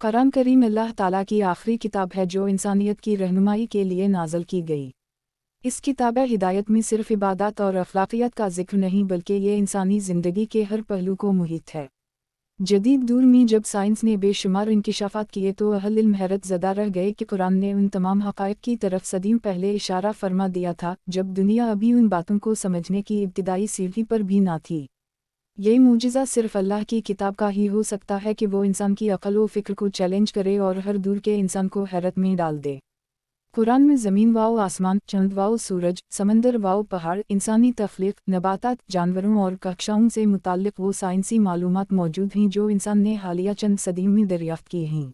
قرآن کریم اللہ تعالیٰ کی آخری کتاب ہے جو انسانیت کی رہنمائی کے لیے نازل کی گئی۔ اس کتاب ہدایت میں صرف عبادات اور اخلاقیات کا ذکر نہیں بلکہ یہ انسانی زندگی کے ہر پہلو کو محیط ہے۔ جدید دور میں جب سائنس نے بے شمار انکشافات کیے تو اہل علم حیرت زدہ رہ گئے کہ قرآن نے ان تمام حقائق کی طرف صدیوں پہلے اشارہ فرما دیا تھا جب دنیا ابھی ان باتوں کو سمجھنے کی ابتدائی سیڑھی پر بھی نہ تھی۔ یہ معجزہ صرف اللہ کی کتاب کا ہی ہو سکتا ہے کہ وہ انسان کی عقل و فکر کو چیلنج کرے اور ہر دور کے انسان کو حیرت میں ڈال دے۔ قرآن میں زمین واؤ آسمان، چاند واؤ سورج، سمندر واؤ پہاڑ، انسانی تخلیق، نباتات، جانوروں اور کہکشاؤں سے متعلق وہ سائنسی معلومات موجود ہیں جو انسان نے حالیہ چند صدیوں میں دریافت کی ہیں۔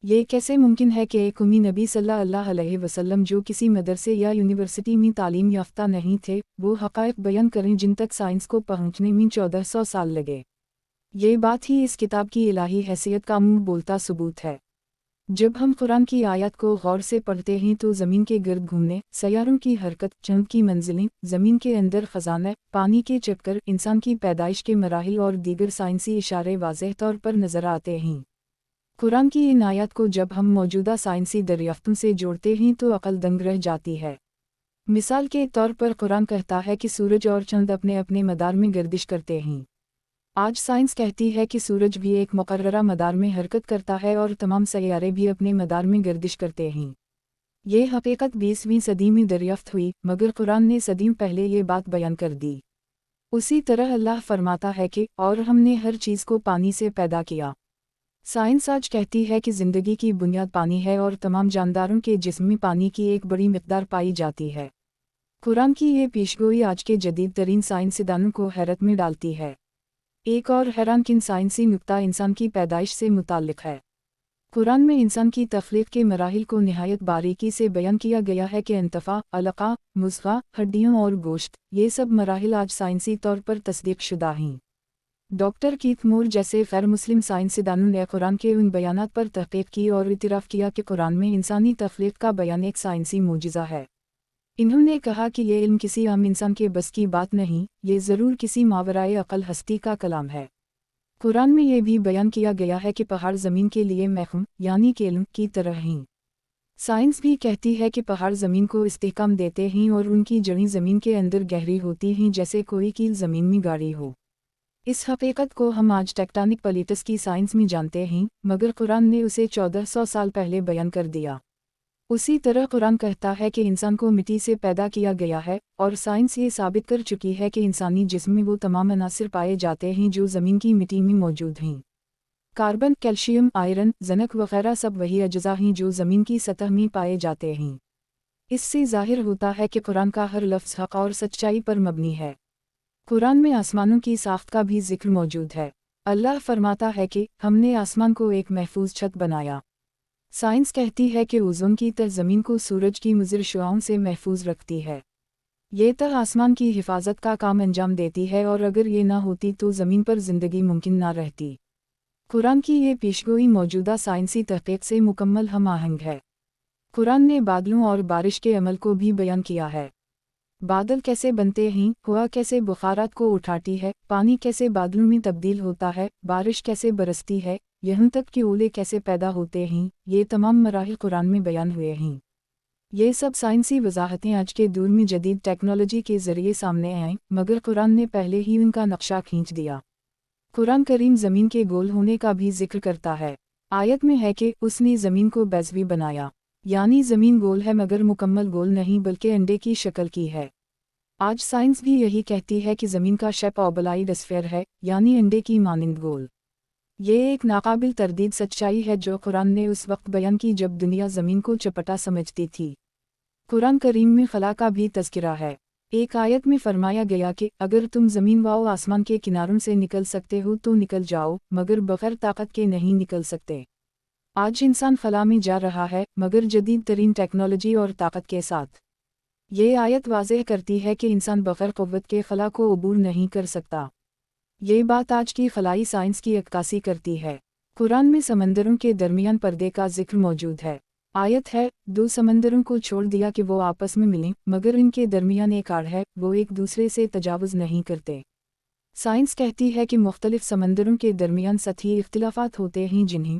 یہ کیسے ممکن ہے کہ ایک امی نبی صلی اللہ علیہ وسلم جو کسی مدرسے یا یونیورسٹی میں تعلیم یافتہ نہیں تھے وہ حقائق بیان کریں جن تک سائنس کو پہنچنے میں 1400 سال لگے؟ یہ بات ہی اس کتاب کی الہی حیثیت کا منہ بولتا ثبوت ہے۔ جب ہم قرآن کی آیات کو غور سے پڑھتے ہیں تو زمین کے گرد گھومنے، سیاروں کی حرکت، چاند کی منزلیں، زمین کے اندر خزانہ، پانی کے چکر، انسان کی پیدائش کے مراحل اور دیگر سائنسی اشارے واضح طور پر نظر آتے ہیں۔ قرآن کی ان آیات کو جب ہم موجودہ سائنسی دریافتوں سے جوڑتے ہیں تو عقل دنگ رہ جاتی ہے۔ مثال کے طور پر قرآن کہتا ہے کہ سورج اور چاند اپنے اپنے مدار میں گردش کرتے ہیں۔ آج سائنس کہتی ہے کہ سورج بھی ایک مقررہ مدار میں حرکت کرتا ہے اور تمام سیارے بھی اپنے مدار میں گردش کرتے ہیں۔ یہ حقیقت 20ویں صدی میں دریافت ہوئی مگر قرآن نے صدیوں پہلے یہ بات بیان کر دی۔ اسی طرح اللہ فرماتا ہے کہ اور ہم نے ہر چیز کو پانی سے پیدا کیا۔ سائنس آج کہتی ہے کہ زندگی کی بنیاد پانی ہے اور تمام جانداروں کے جسم میں پانی کی ایک بڑی مقدار پائی جاتی ہے۔ قرآن کی یہ پیشگوئی آج کے جدید ترین سائنسدانوں کو حیرت میں ڈالتی ہے۔ ایک اور حیران کن سائنسی نکتہ انسان کی پیدائش سے متعلق ہے۔ قرآن میں انسان کی تخلیق کے مراحل کو نہایت باریکی سے بیان کیا گیا ہے کہ انتفاع، علقہ، مضغہ، ہڈیوں اور گوشت، یہ سب مراحل آج سائنسی طور پر تصدیق شدہ ہیں۔ ڈاکٹر کیتھ مور جیسے غیر مسلم سائنسدانوں نے قرآن کے ان بیانات پر تحقیق کی اور اعتراف کیا کہ قرآن میں انسانی تخلیق کا بیان ایک سائنسی معجزہ ہے۔ انہوں نے کہا کہ یہ علم کسی عام انسان کے بس کی بات نہیں، یہ ضرور کسی ماورائے عقل ہستی کا کلام ہے۔ قرآن میں یہ بھی بیان کیا گیا ہے کہ پہاڑ زمین کے لیے محکوم یعنی کیلوں کی طرح ہیں۔ سائنس بھی کہتی ہے کہ پہاڑ زمین کو استحکام دیتے ہیں اور ان کی جڑیں زمین کے اندر گہری ہوتی ہیں جیسے کوئی کیل زمین میں گاڑی ہو۔ اس حقیقت کو ہم آج ٹیکٹونک پلیٹس کی سائنس میں جانتے ہیں مگر قرآن نے اسے 1400 سال پہلے بیان کر دیا۔ اسی طرح قرآن کہتا ہے کہ انسان کو مٹی سے پیدا کیا گیا ہے اور سائنس یہ ثابت کر چکی ہے کہ انسانی جسم میں وہ تمام عناصر پائے جاتے ہیں جو زمین کی مٹی میں موجود ہیں۔ کاربن، کیلشیم، آئرن، زنک وغیرہ سب وہی اجزاء ہیں جو زمین کی سطح میں پائے جاتے ہیں۔ اس سے ظاہر ہوتا ہے کہ قرآن کا ہر لفظ حق اور سچائی پر مبنی ہے۔ قرآن میں آسمانوں کی ساخت کا بھی ذکر موجود ہے۔ اللہ فرماتا ہے کہ ہم نے آسمان کو ایک محفوظ چھت بنایا۔ سائنس کہتی ہے کہ اوزون کی تہ زمین کو سورج کی مضر شعاعوں سے محفوظ رکھتی ہے۔ یہ تہ آسمان کی حفاظت کا کام انجام دیتی ہے اور اگر یہ نہ ہوتی تو زمین پر زندگی ممکن نہ رہتی۔ قرآن کی یہ پیشگوئی موجودہ سائنسی تحقیق سے مکمل ہم آہنگ ہے۔ قرآن نے بادلوں اور بارش کے عمل کو بھی بیان کیا ہے۔ بادل کیسے بنتے ہیں، ہوا کیسے بخارات کو اٹھاتی ہے، پانی کیسے بادلوں میں تبدیل ہوتا ہے، بارش کیسے برستی ہے، یہاں تک کہ اولے کیسے پیدا ہوتے ہیں، یہ تمام مراحل قرآن میں بیان ہوئے ہیں۔ یہ سب سائنسی وضاحتیں آج کے دور میں جدید ٹیکنالوجی کے ذریعے سامنے آئیں مگر قرآن نے پہلے ہی ان کا نقشہ کھینچ دیا۔ قرآن کریم زمین کے گول ہونے کا بھی ذکر کرتا ہے۔ آیت میں ہے کہ اس نے زمین کو بیضوی بنایا، یعنی زمین گول ہے مگر مکمل گول نہیں بلکہ انڈے کی شکل کی ہے۔ آج سائنس بھی یہی کہتی ہے کہ زمین کا شیپ اوبلائڈ اسفیر ہے یعنی انڈے کی مانند گول۔ یہ ایک ناقابل تردید سچائی ہے جو قرآن نے اس وقت بیان کی جب دنیا زمین کو چپٹا سمجھتی تھی۔ قرآن کریم میں خلا کا بھی تذکرہ ہے۔ ایک آیت میں فرمایا گیا کہ اگر تم زمین و آسمان کے کناروں سے نکل سکتے ہو تو نکل جاؤ مگر بغیر طاقت کے نہیں نکل سکتے۔ آج انسان خلا میں جا رہا ہے مگر جدید ترین ٹیکنالوجی اور طاقت کے ساتھ۔ یہ آیت واضح کرتی ہے کہ انسان بغیر قوت کے خلا کو عبور نہیں کر سکتا۔ یہ بات آج کی خلائی سائنس کی عکاسی کرتی ہے۔ قرآن میں سمندروں کے درمیان پردے کا ذکر موجود ہے۔ آیت ہے، دو سمندروں کو چھوڑ دیا کہ وہ آپس میں ملیں مگر ان کے درمیان ایک آڑ ہے، وہ ایک دوسرے سے تجاوز نہیں کرتے۔ سائنس کہتی ہے کہ مختلف سمندروں کے درمیان سطحی اختلافات ہوتے ہیں جنہیں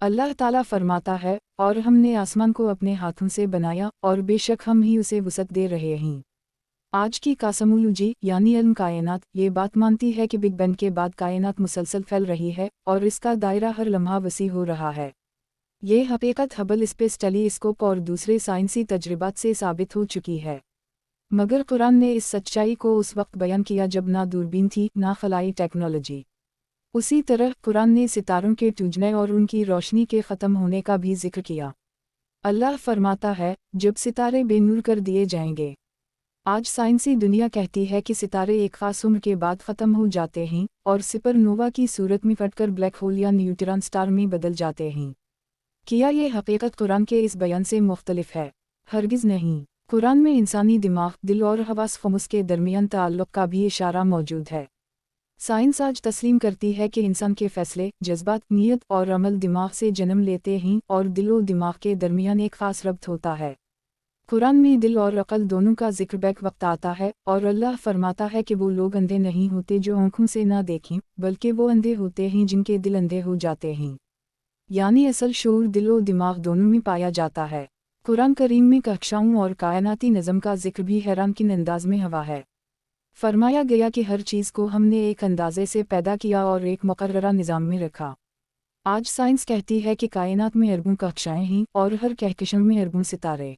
اللہ تعالیٰ فرماتا ہے، اور ہم نے آسمان کو اپنے ہاتھوں سے بنایا اور بے شک ہم ہی اسے وسعت دے رہے ہیں۔ آج کی کاسمولوجی یعنی علم کائنات یہ بات مانتی ہے کہ بگ بینگ کے بعد کائنات مسلسل پھیل رہی ہے اور اس کا دائرہ ہر لمحہ وسیع ہو رہا ہے۔ یہ حقیقت ہبل اسپیس ٹیلی اسکوپ اور دوسرے سائنسی تجربات سے ثابت ہو چکی ہے، مگر قرآن نے اس سچائی کو اس وقت بیان کیا جب نہ دوربین تھی نہ خلائی ٹیکنالوجی۔ اسی طرح قرآن نے ستاروں کے ٹوٹنے اور ان کی روشنی کے ختم ہونے کا بھی ذکر کیا۔ اللہ فرماتا ہے، جب ستارے بے نور کر دیے جائیں گے۔ آج سائنسی دنیا کہتی ہے کہ ستارے ایک خاص عمر کے بعد ختم ہو جاتے ہیں اور سپر نووا کی صورت میں پھٹ کر بلیک ہول یا نیوٹران سٹار میں بدل جاتے ہیں۔ کیا یہ حقیقت قرآن کے اس بیان سے مختلف ہے؟ ہرگز نہیں۔ قرآن میں انسانی دماغ، دل اور حواس خمس کے درمیان تعلق کا بھی اشارہ موجود ہے۔ سائنس آج تسلیم کرتی ہے کہ انسان کے فیصلے، جذبات، نیت اور عمل دماغ سے جنم لیتے ہیں اور دل و دماغ کے درمیان ایک خاص ربط ہوتا ہے۔ قرآن میں دل اور عقل دونوں کا ذکر بیک وقت آتا ہے اور اللہ فرماتا ہے کہ وہ لوگ اندھے نہیں ہوتے جو آنکھوں سے نہ دیکھیں، بلکہ وہ اندھے ہوتے ہیں جن کے دل اندھے ہو جاتے ہیں۔ یعنی اصل شعور دل و دماغ دونوں میں پایا جاتا ہے۔ قرآن کریم میں کہکشاؤں اور کائناتی نظم کا ذکر بھی حیران کن انداز میں ہوا ہے۔ فرمایا گیا کہ ہر چیز کو ہم نے ایک اندازے سے پیدا کیا اور ایک مقررہ نظام میں رکھا۔ آج سائنس کہتی ہے کہ کائنات میں اربوں کہکشائیں ہیں اور ہر کہکشاں میں اربوں ستارے۔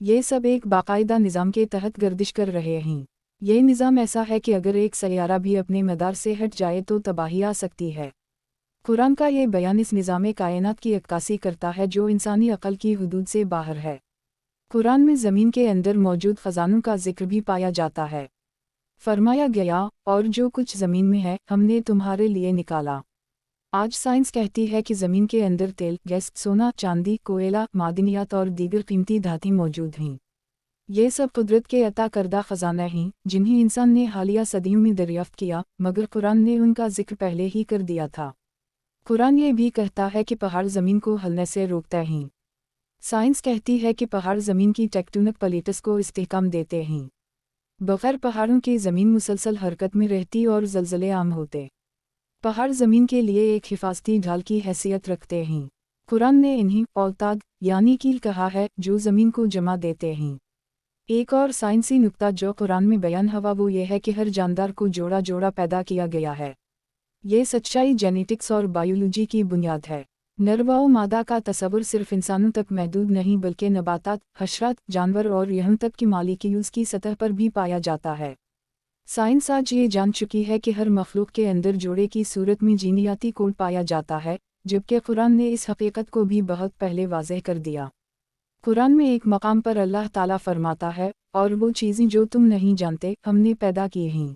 یہ سب ایک باقاعدہ نظام کے تحت گردش کر رہے ہیں۔ یہ نظام ایسا ہے کہ اگر ایک سیارہ بھی اپنے مدار سے ہٹ جائے تو تباہی آ سکتی ہے۔ قرآن کا یہ بیان اس نظام کائنات کی عکاسی کرتا ہے جو انسانی عقل کی حدود سے باہر ہے۔ قرآن میں زمین کے اندر موجود خزانوں کا ذکر بھی پایا جاتا ہے۔ فرمایا گیا، اور جو کچھ زمین میں ہے ہم نے تمہارے لیے نکالا۔ آج سائنس کہتی ہے کہ زمین کے اندر تیل، گیس، سونا، چاندی، کوئلہ، معدنیات اور دیگر قیمتی دھاتیں موجود ہیں۔ یہ سب قدرت کے عطا کردہ خزانہ ہیں جنہیں انسان نے حالیہ صدیوں میں دریافت کیا، مگر قرآن نے ان کا ذکر پہلے ہی کر دیا تھا۔ قرآن یہ بھی کہتا ہے کہ پہاڑ زمین کو ہلنے سے روکتے ہیں۔ سائنس کہتی ہے کہ پہاڑ زمین کی ٹیکٹونک پلیٹس کو استحکام دیتے ہیں۔ بغیر پہاڑوں کے زمین مسلسل حرکت میں رہتی اور زلزلے عام ہوتے۔ پہاڑ زمین کے لیے ایک حفاظتی ڈھال کی حیثیت رکھتے ہیں۔ قرآن نے انہیں اوتاد یعنی کیل کہا ہے جو زمین کو جمع دیتے ہیں۔ ایک اور سائنسی نکتہ جو قرآن میں بیان ہوا وہ یہ ہے کہ ہر جاندار کو جوڑا جوڑا پیدا کیا گیا ہے۔ یہ سچائی جینیٹکس اور بائیولوجی کی بنیاد ہے۔ نر و مادہ کا تصور صرف انسانوں تک محدود نہیں بلکہ نباتات، حشرات، جانور اور یہاں تک کہ مالیکیولز کی سطح پر بھی پایا جاتا ہے۔ سائنس آج یہ جان چکی ہے کہ ہر مخلوق کے اندر جوڑے کی صورت میں جینیاتی کوڈ پایا جاتا ہے، جبکہ قرآن نے اس حقیقت کو بھی بہت پہلے واضح کر دیا۔ قرآن میں ایک مقام پر اللہ تعالیٰ فرماتا ہے، اور وہ چیزیں جو تم نہیں جانتے ہم نے پیدا کی ہیں۔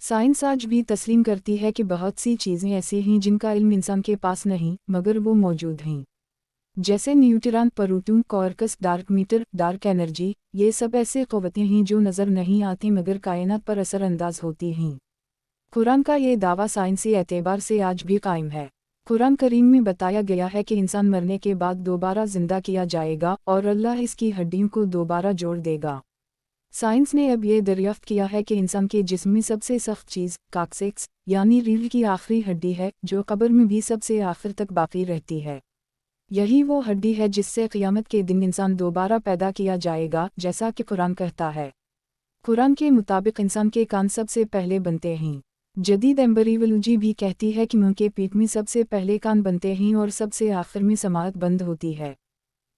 سائنس آج بھی تسلیم کرتی ہے کہ بہت سی چیزیں ایسی ہیں جن کا علم انسان کے پاس نہیں، مگر وہ موجود ہیں۔ جیسے neutron, proton, quarks, dark matter, dark energy, یہ سب ایسے قوتیں ہیں جو نظر نہیں آتی مگر کائنات پر اثر انداز ہوتی ہیں۔ قرآن کا یہ دعویٰ سائنسی اعتبار سے آج بھی قائم ہے۔ قرآن کریم میں بتایا گیا ہے کہ انسان مرنے کے بعد دوبارہ زندہ کیا جائے گا اور اللہ اس کی ہڈیوں کو دوبارہ جوڑ دے گا۔ سائنس نے اب یہ دریافت کیا ہے کہ انسان کے جسم میں سب سے سخت چیز کاکسیکس یعنی ریڑھ کی آخری ہڈی ہے جو قبر میں بھی سب سے آخر تک باقی رہتی ہے۔ یہی وہ ہڈی ہے جس سے قیامت کے دن انسان دوبارہ پیدا کیا جائے گا، جیسا کہ قرآن کہتا ہے۔ قرآن کے مطابق انسان کے کان سب سے پہلے بنتے ہیں۔ جدید ایمبریولوجی بھی کہتی ہے کہ منہ کے پیٹ میں سب سے پہلے کان بنتے ہیں اور سب سے آخر میں سماعت بند ہوتی ہے۔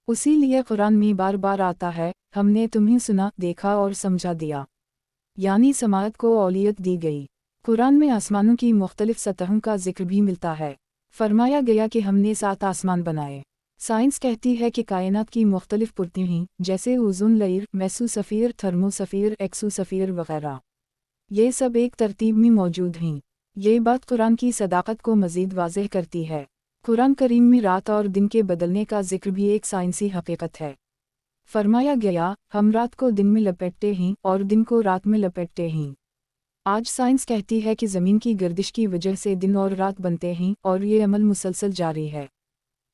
اسی لیے قرآن میں بار بار آتا ہے، ہم نے تمہیں سنا، دیکھا اور سمجھا دیا، یعنی سماعت کو اولویت دی گئی۔ قرآن میں آسمانوں کی مختلف سطحوں کا ذکر بھی ملتا ہے۔ فرمایا گیا کہ ہم نے 7 آسمان بنائے۔ سائنس کہتی ہے کہ کائنات کی مختلف پرتیں ہیں، جیسے اوزون لیئر، میسوسفیئر، تھرموسفیئر، ایکسوسفیئر وغیرہ۔ یہ سب ایک ترتیب میں موجود ہیں۔ یہ بات قرآن کی صداقت کو مزید واضح کرتی ہے۔ قرآن کریم میں رات اور دن کے بدلنے کا ذکر بھی ایک سائنسی حقیقت ہے۔ فرمایا گیا، ہم رات کو دن میں لپیٹتے ہیں اور دن کو رات میں لپیٹتے ہیں۔ آج سائنس کہتی ہے کہ زمین کی گردش کی وجہ سے دن اور رات بنتے ہیں اور یہ عمل مسلسل جاری ہے۔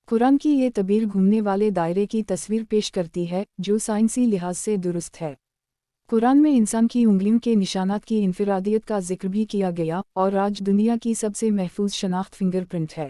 قرآن کی یہ تعبیر گھومنے والے دائرے کی تصویر پیش کرتی ہے جو سائنسی لحاظ سے درست ہے۔ قرآن میں انسان کی انگلیوں کے نشانات کی انفرادیت کا ذکر بھی کیا گیا اور آج دنیا کی سب سے محفوظ شناخت فنگر پرنٹ ہے۔